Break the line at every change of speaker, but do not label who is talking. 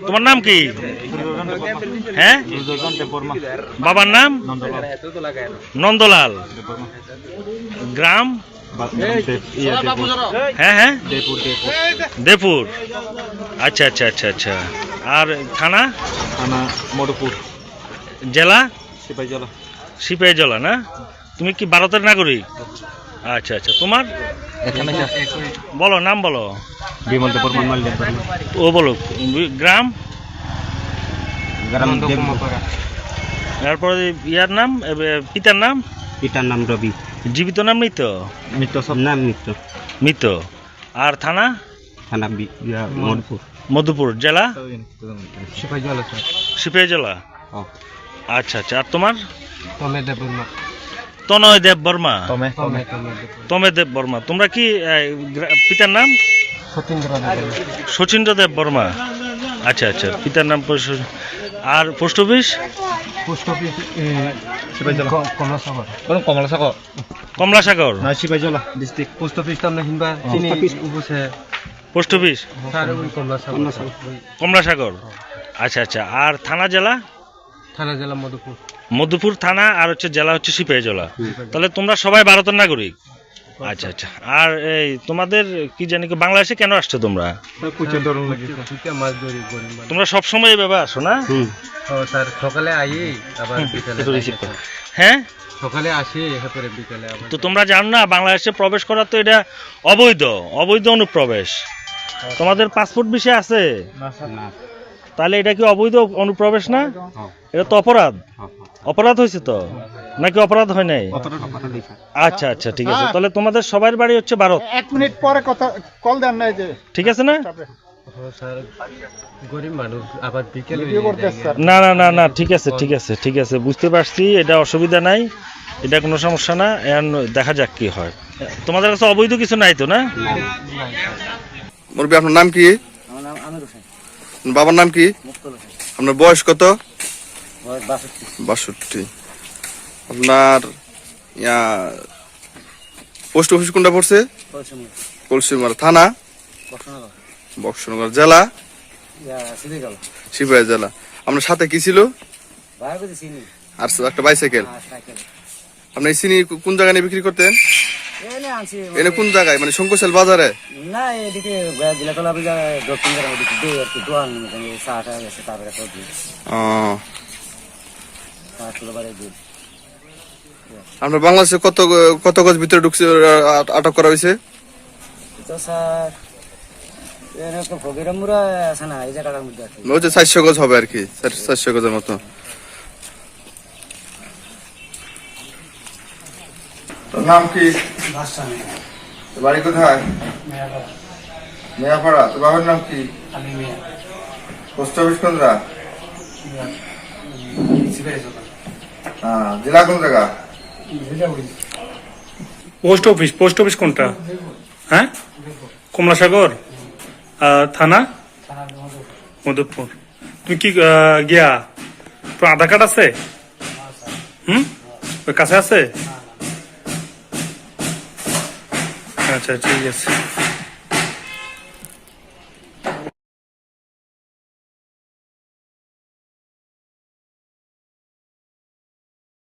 তোমার নাম কি? হ্যাঁ, বাবার নাম নন্দলাল। গ্রাম? হ্যাঁ হ্যাঁ, দেপুর। আচ্ছা আচ্ছা আচ্ছা আচ্ছা। আর থানা?
মধুপুর।
জেলা?
সিপাহীজলা।
সিপাহীজলা না? তুমি কি ভারতের নাগরিক? আচ্ছা আচ্ছা। তোমার বলো, নাম বলো।
বিমল দেববর্মা, মাল দেববর্মা।
ও বলো, গ্রাম? তারপরে ইয়ার নাম, পিতার নাম?
পিতার নাম রবি।
জীবিত নাম মৃত?
মৃত, সব নাম মৃত।
মৃত। আর থানা?
থানা মধুপুর।
মধুপুর। জেলা?
সিপাহীজলা।
সিপাহীজলা। আচ্ছা আচ্ছা। আর তোমার?
তমে দেববর্মা।
তনয় দেব বর্মা। তমে দেব বর্মা। তোমরা কি পিতার নাম? শচীন্দ্র দেব বর্মা। আচ্ছা আচ্ছা, পিতার নাম। আর post office?
Post office Kamalasagar.
Kamalasagar.
Sepahijala district. Post office
post office Kamalasagar. আচ্ছা আচ্ছা। আর থানা জেলা?
থানা জেলা মধুপুর।
মধুপুর থানা। আর হচ্ছে জেলা হচ্ছে সিপাহীজলা। তাহলে তোমরা সবাই ভারতের নাগরিক? আচ্ছা আচ্ছা। আর এই তোমাদের কি জানি বাংলাদেশে কেন আসছো তোমরা? তোমরা সবসময় এভাবে আসো না?
স্যার সকালে আই আবার
হ্যাঁ,
সকালে আসি বিকালে।
তো তোমরা জানো না বাংলাদেশে প্রবেশ করা তো এটা অবৈধ, অবৈধ অনুপ্রবেশ। তোমাদের পাসপোর্ট বিষয় আছে? তাহলে এটা কি অবৈধ অনুপ্রবেশ না? এটা তো অপরাধ। অপরাধ হয়েছে তো নাকি অপরাধ হয় নাই? আচ্ছা আচ্ছা, ঠিক আছে। তাহলে তোমাদের সবার বাড়ি হচ্ছে ভারত।
1 মিনিট পরে কথা কল দেন না, যে
ঠিক আছে না?
স্যার গরিব মানুষ আবার বিকেলে
না না না না, ঠিক আছে ঠিক আছে ঠিক আছে, বুঝতে পারছি। এটা অসুবিধা নাই, এটা কোনো সমস্যা না। এখন দেখা যাক কি হয়। তোমাদের কাছে অবৈধ কিছু নাই তো না?
মুরব্বী, আপনার নাম কি? বাবার নাম কি? আপনার বয়স কত? 62। আপনার পোস্ট অফিস কোনটা পড়ছে? কলসিমার। থানা? বক্সনগর। জেলা? সিপাহীজলা। আপনার সাথে কি ছিল? আর একটা বাইসাইকেল। আপনি এই চিনি কোন জায়গায় নিয়ে বিক্রি করতেন? এনে কোন জায়গায়, মানে শঙ্করশাল বাজারে?
না, এদিকে
আপনার বাংলাদেশে কত কত গজ ভিতরে ঢুকছে, আটক করা হয়েছে? ওই যে 400 গজ হবে আর কি, 400 গজের মতো। তোর নাম কি? বাড়ি কোথায়? মেয়াপাড়া। তোর বাবার নাম কি? পোস্ট অফিস কোনটা? জেলা কোন জায়গা?
পোস্ট অফিস কোনটা? হ্যাঁ, কমলাসাগর। থানা মধুপুর। তুমি কি গিয়া তোমার আধার কার্ড আছে? ওই কাছে আছে? আচ্ছা, ঠিক আছে।